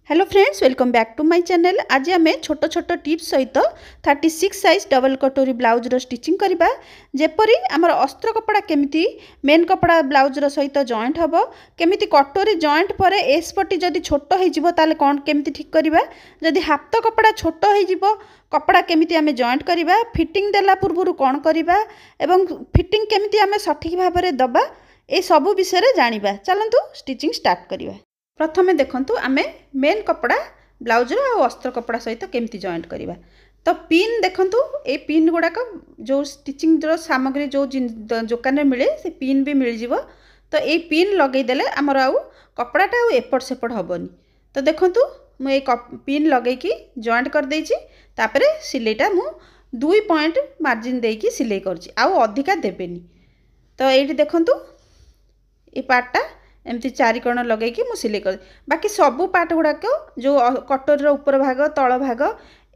Hello friends, welcome back to my channel. आज आम छोट छोट टिप्स सहित 36 साइज डबल कटोरी ब्लाउजर स्टिचिंग करवा जेपरी आमर अस्त्र कपड़ा केमिति मेन कपड़ा ब्लाउजर सहित जॉइंट हम केमिति कटोरी जॉइंट पर एसपटी जदि छोट हो ताले कौन केमिति ठीक करवा, जदि हाथ कपड़ा छोट हो कपड़ा केमिति आमे जॉइंट करवा, फिटिंग देला पूर्व कौन करवा एवं फिटिंग केमिति आमे सठिक भाव में दबा, ए सबु विषय जानिबा। चलंतु स्टिचिंग स्टार्ट करवा। प्रथमे देखंतु आमे मेन कपड़ा ब्लाउजर और अस्त्र कपड़ा सहित केमती जॉइंट करवा। तो पिन देखंतु, ए पिन गुड़ाक जो स्टिचिंग सामग्री जो दुकान में मिले से पिन भी मिल जिवो। तो ये पिन लगेदेले आमर आउ कपड़ाटा एपट सेपट हेनी। तो देखंतु मुझे पिन लगेकी जॉइंट कर देछि। तापरे सिलेटा मु 2 पॉइंट मार्जिन देकी सिलाई करछि, आउ अधिका देबेनी। तो ये देखंतु ये पार्टटा एमती 4 कोण लगेकी मु सिलाई कर, बाकी सबू पार्ट गुड़ाक जो कटोरी ऊपर भाग तल भाग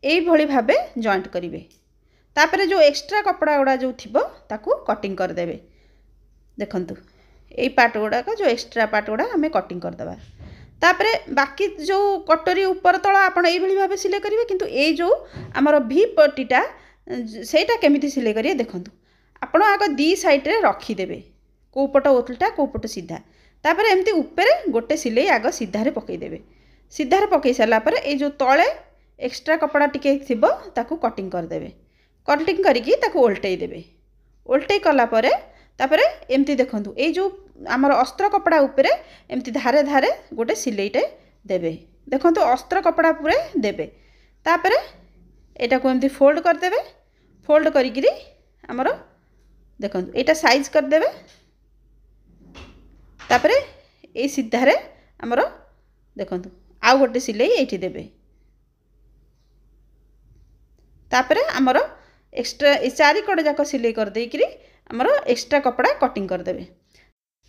ये भावे जॉइंट करेंगे। तापरे जो एक्स्ट्रा कपड़ा गुड़ा जो थिबो ताकू कटिंग करदेवे। देखंतु ये पार्ट गुड़ाक जो एक्स्ट्रा पार्ट गुड़ा आम कटिंग करदेवा। तापरे बाकी जो कटोरी ऊपर तल आपण ये भाव सिलाई करेंगे, किंतु ये जो आमर भी पट्टीटा सेटा केमिति सिलाई करेंगे देखंतु। आपण आग 2 साइड रे रखीदेवे, को पट उल्टा को पट सीधा। तापर एमती ऊपर गोटे सिलाई आग सीधारे पकईदेवे। सीधारे पकई सारा पर ये जो तले एक्स्ट्रा कपड़ा टिके थिबो ताकू कटिंग करदेवे। कटिंग करिकी ताकू ओल्टई देवे। ओल्टई कला परे तापर एमती देखंतु ये जो आमर अस्त्र कपड़ा ऊपर एमती धारे धारे गोटे सिलाईटे देवे। देखंतु अस्त्र कपड़ा पूरे देवे। तापर एटा को एमती फोल्ड करदेवे। फोल्ड करिकी आमर देखंतु एटा साइज करदेवे। तापरे ये सीधारे आमर देखंतु आउ गोटे सिलाई एठी देबे। तापरे आमर एक्स्ट्रा 4 कोण जाक सिलाई कर देकरी आमर एक्स्ट्रा कपड़ा कटिंग कर देबे।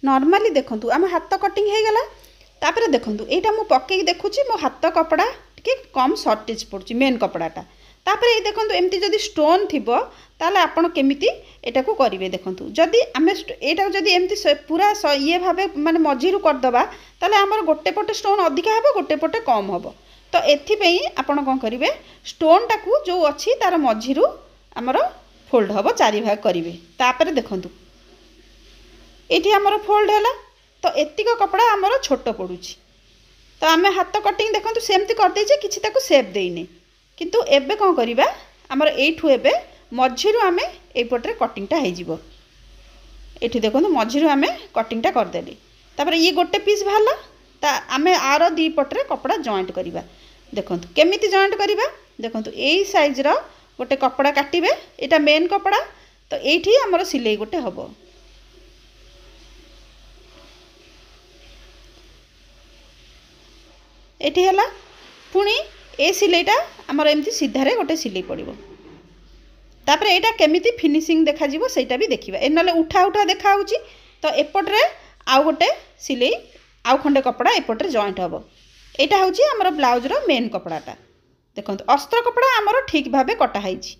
नॉर्मली देखंतु आम हाथ कटिंग हे गला। तापरे देखंतु एटा मु पक्के देखुची मो हाथ कपड़ा टिके कम शॉर्टेज पड़ुची मेन कपड़ाटा। तापरे ये देखंतु एमती जदि स्टोन थिबो ताले आपण केमिति एटा को करिवे। देखंतु जदि आमे एटा जदि एमती पूरा ये भावे माने मझिरु कर दबा ताले हमर गोटे पटे स्टोन अधिका हेबो, गोटे पटे कम हेबो। तो एथि पई आपण कोन करिवे, स्टोन टाकू जो अछि तार मझिरु हमर फोल्ड हेबो, 4 भाग करिवे। तापरे देखंतु एठी हमर फोल्ड हैला। तो एतिक कपड़ा हमर छोट पडुची। तो आमे हाथ कटिंग देखंतु सेमती कर देछि, किछि ताकू शेप देइने। किंतु एबे कोन करिबा, हमर एठु एबे मझिरु आमे एपटरे कटिंगटा हे जिवो। एठी देखंतु मझिरु आमे कटिंगटा कर देली। तापर ये गोटे पीस भाला ता आमे आरो 2 पटरे कपड़ा जॉइंट करिबा। देखंतु केमिति जॉइंट करिबा। देखंतु एई साइज रो गोटे कपड़ा काटिबे। एटा मेन कपड़ा। तो एठी हमर सिलाई गोटे हबो। एठी हला पुणी ए सिलाईटा आमर एमती सीधारे गोटे सिलाई पड़िबो। तापर एटा केमिति फिनिशिंग देखा जीवो सेटा भी देखिबा। ए नले उठा उठा देखा होची। तो एपटरे आउ गोटे सिलाई आउ खंडे कपड़ा एपटरे जॉइंट हबो। एटा होची आमर ब्लाउज रो मेन कपड़ाटा। देखंतु अस्त्र कपड़ा आमर ठीक भाबे कटा हाइची।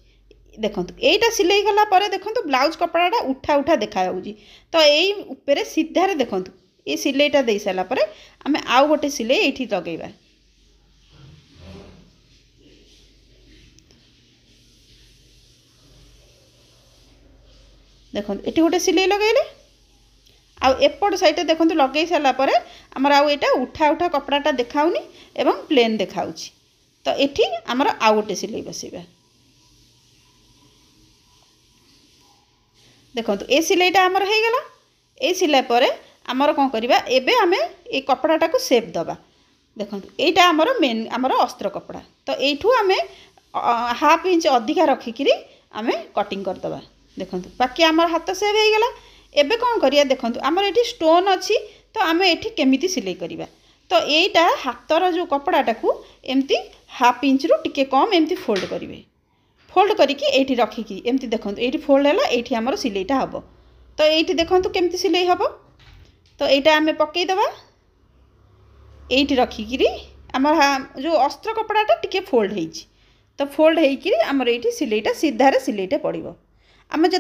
देखंतु एटा सिलाई गला परे देखंतु ब्लाउज कपड़ाटा उठा उठा देखा होची। तो एई ऊपर सीधारे देखंतु ए सिलाईटा देई साला परे आमे आउ गोटे सिलाई एठी लगेबा। देखो ये गोटे सिलाई लगेले। आउ एपट साइड देखो लगे सारा पर आमर आउ एटा उठा उठा कपड़ाटा देखाउनी एवं प्लेन देखाउची। तो एठी आमर आउ गोटे सिलाई बसेबा। देखो ए सिलाईटा आमर हे गला। ए सिलाई पर आमर कोन करबा, एबे आमे ए कपड़ाटा को शेप दबा। देखो एटा आमर मेन आमर अस्त्र कपड़ा। तो एठू आमे 1/2 इंच अधिका रखिकी आमे कटिंग कर दबा। देखंतु बाकी आमर हाथ सेव हो गला। एबे कौन करिया देखंतु आमर एठी स्टोन अछि। तो आमे एठी केमिति सिलाई करिबा। तो एटा हाथर जो कपड़ाटा को एमती 1/2 इंच रु टिके कम एमती फोल्ड करिवे। फोल्ड करिकी एठी रखिकी एमती देखंतु एठी फोल्ड हैला। एठी आमर सिलाईटा हबो। तो एठी देखंतु केमिति सिलाई हबो। तो एटा आमे पकई दबा। एठी रखिकी आमर जो अस्त्र कपड़ाटा टिके फोल्ड हेछि। तो फोल्ड हेइकी आमर एठी सिलाईटा सीधारे सिलाईटा पड़िबो। आम जो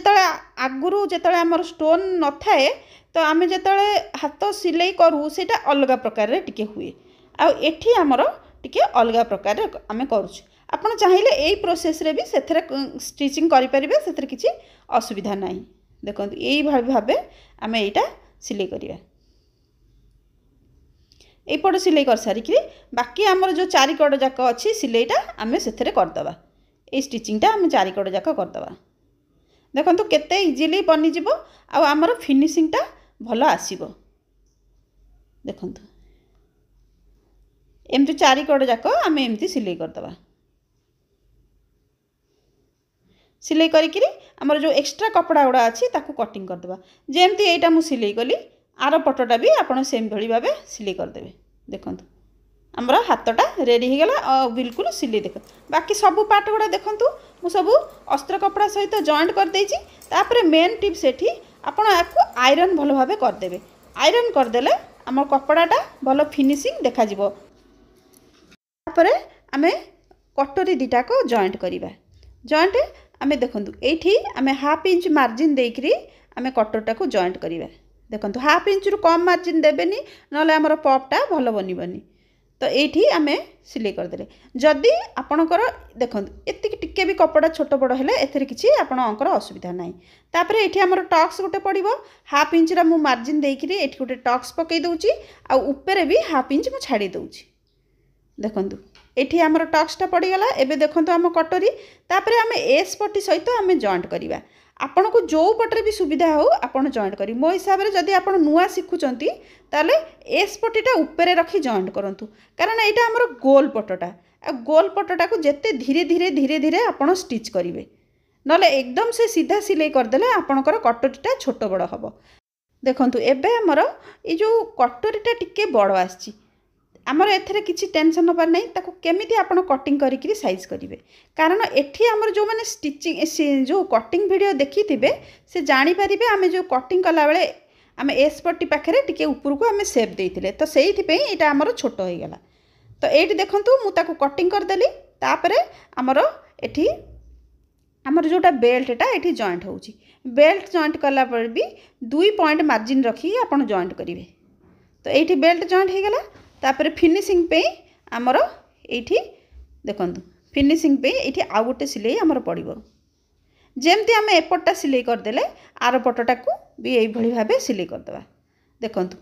आगुरी जो आम स्टोन न थाए तो आम जो हाथ सिलाई करूँ से अलग प्रकार टिके हुए। आउ एठी आमर टिके अलग प्रकार आम करुँ। आपड़ चाहिए यही प्रोसेस रे भी से स्टिचिंग करें से किसी असुविधा ना। देखो यही भाव आम यहाँ सिलाई करवा। यपट सिलाई कर सारिक बाकी आमर जो चारिकड़ जाक अच्छी सिलाईटा आम से करदे। ये स्टिचिंगटा आम चारिकड़ जाक करदे। देखो केते इजिली बनीज आमर फिनिशिंगटा भल आसब। देखो एमती चारिकड़ जाक आम एमती सिलाई करदे। सिलाई करी आमर जो एक्स्ट्रा कपड़ा गुड़ा अच्छी ताकू कटिंग करदे। जेमती एटा मु सिलाई कली आर पटटा भी आपड़ से भाव सिलाई करदे। देखो आमर हाथटा रेडी हो गला बिल्कुल सिलाई। देख बाकी सब पार्ट गुड़ा देखूँ मु सब अस्त्र कपड़ा सहित जॉइंट कर देछि। तापर मेन टिप्स एठी आपड़ आपको आयरन भल भाव करदे। आयरन करदेले आम कपड़ाटा भल फिनिशिंग देखा जिवो। तापर आमे कटोरी दुटा को जॉइंट करिबा। जॉइंट आम देखूँ ये आम हाफ इंच मार्जिन देकरी आम कटरटा को जॉइंट करिबा। देखो हाफ इंच रु कम मार्जिन देबेनी नले आमर पपटा भल बनबनी। तो ये आम सिलाई करदे। जदि आपणकर देखो एति टिके भी कपड़ा छोट बड़ हेले एथिरे किछि आपणकर असुविधा नाही। तापर ये आमर टक्स गोटे पड़िबो हाफ इंच रा मु मार्जिन देकरी एठी गोटे टक्स पकई दउची आ ऊपर भी हाफ इंच मु छाड़ी दउची। देखंतु एठी आमर टक्सटा पड़ीगला। एबे देखंतु आम कटोरी तापर आम एस पट्टी सहित आम जॉइंट करिबा। आपन को जो पटरे भी सुविधा हो आपन जॉइंट करी। मो हिसाब रे जदि आपन नुआ सिखुचंती ताले एस पट्टीटा ऊपर रखी जॉइंट करंतु कारण एटा हमर गोल पटटा। आ गोल पटटा को जेते धीरे धीरे धीरे धीरे आपन स्टिच करिवे नले एकदम से सीधा सिलाई करदेले आपनकर कटोरीटा छोट बड़ हबो। देखंतु एबे हमर ए जो कटोरीटा टिके बड़ आछि आमर एथरे किसी टेंशन हबार नहीं। ताको केमिति आपण कटिंग करिकरी साइज करिवे कारण एठी आमर जो माने स्टिचिंग जो कटिंग वीडियो देखि थिबे से जानि परिबे आमे जो कटिंग कला बेले आमे एस पट्टी पाखरे टिके ऊपर को आमे शेप देइथिले। तो सेहिथि पे एटा आमर छोट होई गेला। तो एठी देखंतु मु ताको कटिंग कर देली। तापरे आमर एठी आमर जोटा बेल्टटा एठी जॉइंट होउची। बेल्ट जॉइंट कला पर भी 2 पॉइंट मार्जिन रखी आपण जॉइंट करिवे। तो एठी बेल्ट जॉइंट हो गेला। तापर फिनिशिंग पे आमर एठी देखंतु फिनिशिंग पे एठी आ गोटे सिलाई आमर पड़िबो। जेमती आम एपटटा सिलाई करदेले आर पटटा को भी एई भली भाबे सिलाई करदबा। देखंतु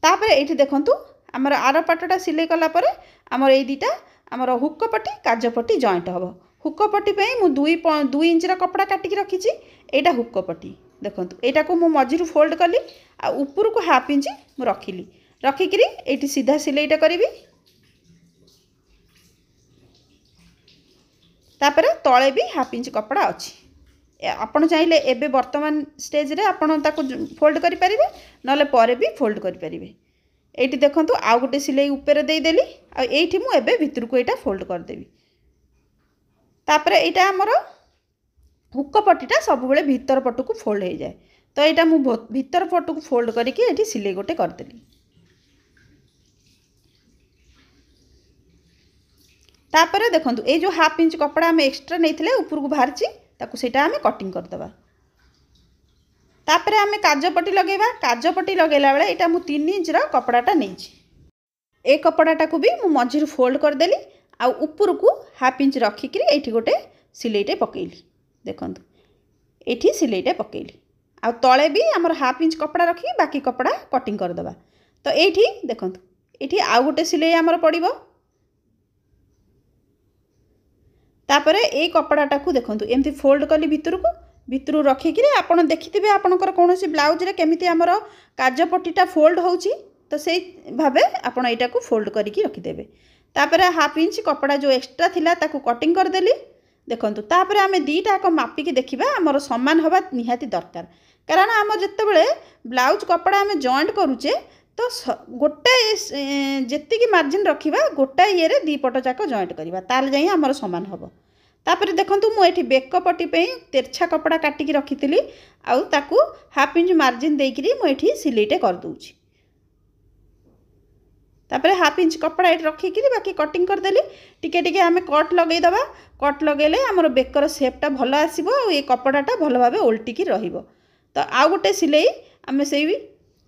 तापर एठी देखंतु आमर आर पटटा सिलाई कला परे आमर एई दीटा आमर हुक पट्टी काज पट्टी जॉइंट हबो। हुक पट्टी पे मु 2 इंच रा कपड़ा काटिकी रखीची। एटा हुक पट्टी देखंतु एटा को मु मझिरु फोल्ड कली आ ऊपर को हाफ इंच मु रखिली। रखिकी ये सीधा सिलाईटा करी। तापर तले भी हाफ इंच कपड़ा अच्छी आपड़ चाहिए एबे वर्तमान स्टेज रे आपड़ ताको फोल्ड करि परिबे नले परे भी फोल्ड करि परिबे। एठी देखंतु आ गोटे सिलाई ऊपर दे देली आ एठी मु एबे भितर को एटा फोल्ड कर देबी। तापर एटा हमर हुक पट्टीटा सब बेले भीतर पटु को फोल्ड हो जाए। तो एटा मु भीतर पटु को फोल्ड करके एठी सिलाई गोटे कर देली। तापर देखंतु ए जो हाफ इंच कपड़ा आम एक्स्ट्रा नहीं ऊपर को बाहर ताकू सेटा आम कटिंग करदबा। तापर आम काजपट्टी लगेबा। काजपट्टी लगेला बेले एटा मु 3 इंच रा कपड़ाटा नैछि। ए कपड़ाटा को भी मु मझिर फोल्ड कर देली आ ऊपर को हाफ इंच रखिकी एठी गोटे सिलाईटे पकेइली। देखंतु एठी सिलाईटे पकेइली आ तळे भी हमर हाफ इंच कपड़ा रखी बाकी कपड़ा कटिंग करदबा। तो एठी देखंतु एठी आ गोटे सिलाई हमर पड़िबो। तापरे ए कपड़ाटा को देखंतु एमती फोल्ड कली भितरु रखिकी आपण देखिथिबे आपणकर कोनोसी ब्लाउज रे केमिति हमर काजपट्टीटा फोल्ड होउची। तो से भाबे आपण एटा को फोल्ड करिकी रखि देबे। तापरे हाफ इंच कपड़ा जो एक्स्ट्रा थिला ताकू कटिंग कर देली। देखंतु तापरे आमे दीटा को मापिकी देखिबा हमर समान होबा निहाती दरकार कारण हम जत्ते ब्लाउज कपड़ा आमे जॉइंट करूचे तो गोटे जेतिकी मार्जिन रखिबा गोटा ये रे दी पट जाक जॉइंट करिबा ताल जाई हमर समान होबो। तापर देखंतु मु एठी बेक पट्टी पे तेरछा कपड़ा काटिकी रखितिली आउ ताकू हाफ इंच मार्जिन देकिरी मु एठी सिलाईटे कर दूची। तापर हाफ इंच कपड़ा एठी रखिकी बाकी कटिंग कर देली। टिके टिके आमे कट लगेई दबा। कट लगेले हमर बेकर शेपटा भलो आसीबो आ ए कपड़ाटा भलो भाबे ओल्टिकी रहिबो। तो आ गोटे सिलाई आमे सेई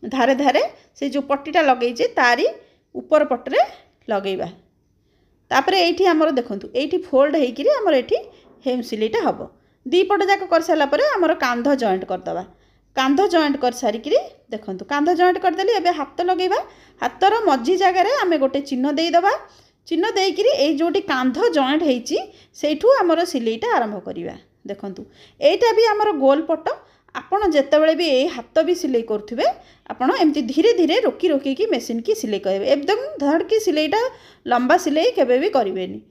धारे धारे से जो पट्टीटा लगेइचे तारी ऊपर पटरे लगेइबा। तापर एठी हमर देखंतु एठी फोल्ड हेकिरी हमर एठी हेम सिलेटा हबो दी पट जाक कर साला परे हमर कांध जॉइंट कर दबा कांध जॉइंट कर सारिकिरी देखंतु कांध जॉइंट कर देली एबे हाथ लगेबा हाथर मझी जगह रे आमे गोटे चिन्ह देई दबा चिन्ह देइकिरी ए जोटी कांध जॉइंट हेची सेठू हमर सिलेटा आरंभ करिवा देखंतु एटा भी हमर गोल पट आपण जेतेबेले भी ए हाथ भी सिलाई करथुबे आपण एमती धीरे धीरे रोकी रोकी की मशीन की सिलाई करबे एकदम धड़ की सिलाईटा लंबा सिलाई केबे भी करिवेनी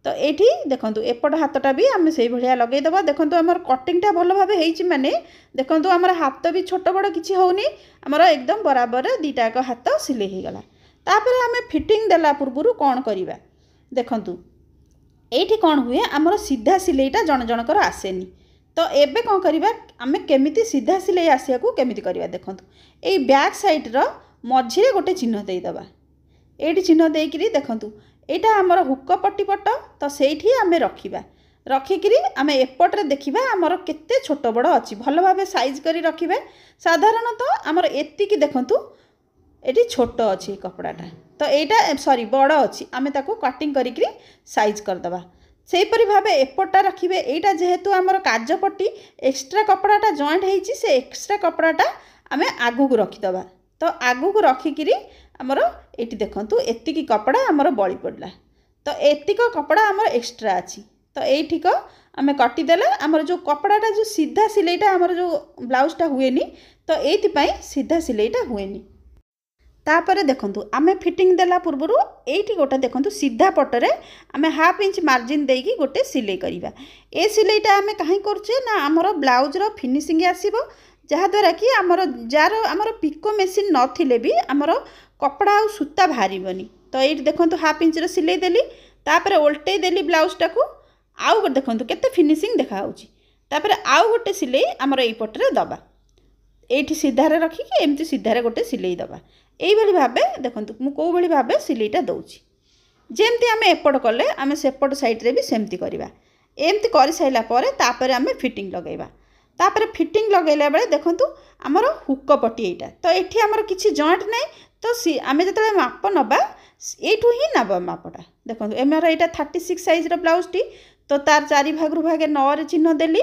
तो एठी देखंतु एपट हाथटा भी आमे सेई भलिया लगेई दबा देखंतु हमर कटिंगटा भलो भाबे हेइची माने देखंतु हमर हाथ भी छोट बड़ किछि होउनी हमर एकदम बराबर दीटा का हाथ सिलाई हे गला तापर आमे फिटिंग देला पूर्वरु कोन करिवा देखंतु एठी कोन हुए हमर सीधा सिलाईटा जण जणकर आसेनी तो एबे कौन करिबा आमे केमिति सीधा सिलाई आसिया को केमिति करिबा देखंतु एई बैक साइड रो मझिरे गोटे चिन्ह देई दबा एठी चिन्ह देइकिरी देखंतु एटा हमर हुक पट्टी पट तो सेठी आमे रखिबा रखिकिरी आमे एपटरे देखिबा हमर केते छोट बड़ अछि भलो भाबे साइज करी रखिबे साधारणतः हमर एति की देखंतु एठी छोट अछि कपड़ाटा तो एटा सॉरी बड़ अछि आमे ताको कटिंग करिकरी साइज कर दबा सेहीपरि भावे एपटा रखिबे एटा जेहेतु हमर काजपट्टी एक्स्ट्रा कपड़ाटा जॉइंट हेइची से एक्स्ट्रा कपड़ाटा आमे आगु को रखि दबा तो आगु को रखिकिरी हमर एटी देखंतु एतिकी कपड़ा हमर बळी पड़ला तो एतिक कपड़ा हमर एक्स्ट्रा अछि तो एठिक आमे कटि देला हमर जो कपड़ाटा जो सीधा सिलाईटा हमर जो ब्लाउजटा हुएनी तो एथि पई सीधा सिलाईटा हुएनी तापरे देखंतु आमे फिटिंग देला पूर्वरु एठी गोटे देखंतु सीधा पटरे आमे हाफ इंच मार्जिन देकी गोटे सिलाई करिबा ए सिलाईटा आमे काहे करछे ना हमर ब्लाउज रो फिनिशिंग आसीबो जहा द्वारा कि हमर पिको मेसिन नथिले भी हमर कपड़ा आ सूता भारीबनी तो एठी देखंतु हाफ इंच रो सिलाई देली तापरे उल्टे देली ब्लाउजटा को आउ देखंतु केते फिनिशिंग देखा होउची तापरे आउ गोटे सिलाई हमर एई पटरे दबा एठी सीधारे रखी कि एमती सीधारे गोटे सिलाई दबा एई भली भाबे देखंतु मु को भली भाबे सिलाईटा दउची जेमती आमे एपट कले आमे सेपट साइड रे भी सेमती करबा एमती करि साइला परे तापरे आमे फिटिंग लगेबा तापरे फिटिंग लगेला बेले देखंतु हमर हुक पट्टी एटा तो एठी हमर किछि जॉइंट नै तो आमे जतले माप नबा एठू ही नबा मापटा देखंतु एमर एटा 36 साइज रो ब्लाउज टी तो तार चारि भाग रु भागे 9 रे चिन्ह देली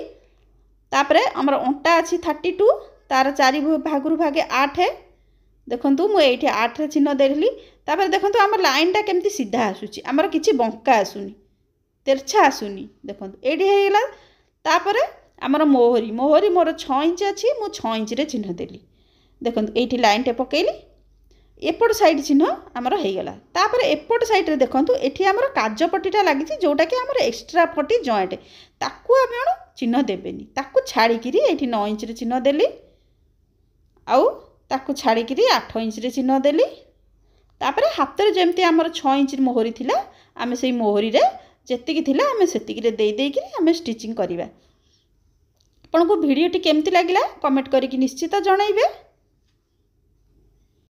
तापरे हमर ओंटा अछि 32 तार चारि भाग रु भागे 8 देखंतु मु एठी 8 रे चिन्ह देली तापर देखंतु हमर लाइनटा केमती सीधा आसुची हमर किछि बंका आसुनी तेरछा आसुनी देखंतु एठी हेला तापर हमर मोहरी मोहरी मोर 6 इंच अछि मु 6 इंच रे चिन्ह देली देखंतु एठी लाइनटे पकेली एपट साइड चिन्ह हमर हे गेला तापर एपट साइड रे देखंतु एठी हमर काज पट्टीटा लागिछि जोटा कि हमर एक्स्ट्रा पट्टी जॉइंट ताकू आपण चिन्ह देबेनी ताकू छाड़ी किरी एठी 9 इंच रे चिन्ह देली आउ ताकू छाड़ी किरी 8 इंच रे चिन्ह देली तापर हाथ रे जेमती हमर 6 इंच मोहरी थिला आमे सेई मोहरी रे जेतिकी थिला आमे सेतिकी रे देई देई किरी आमे स्टिचिंग करिवा आपनको वीडियोटी केमती लागिला कमेंट करिकि निश्चित जणाइबे।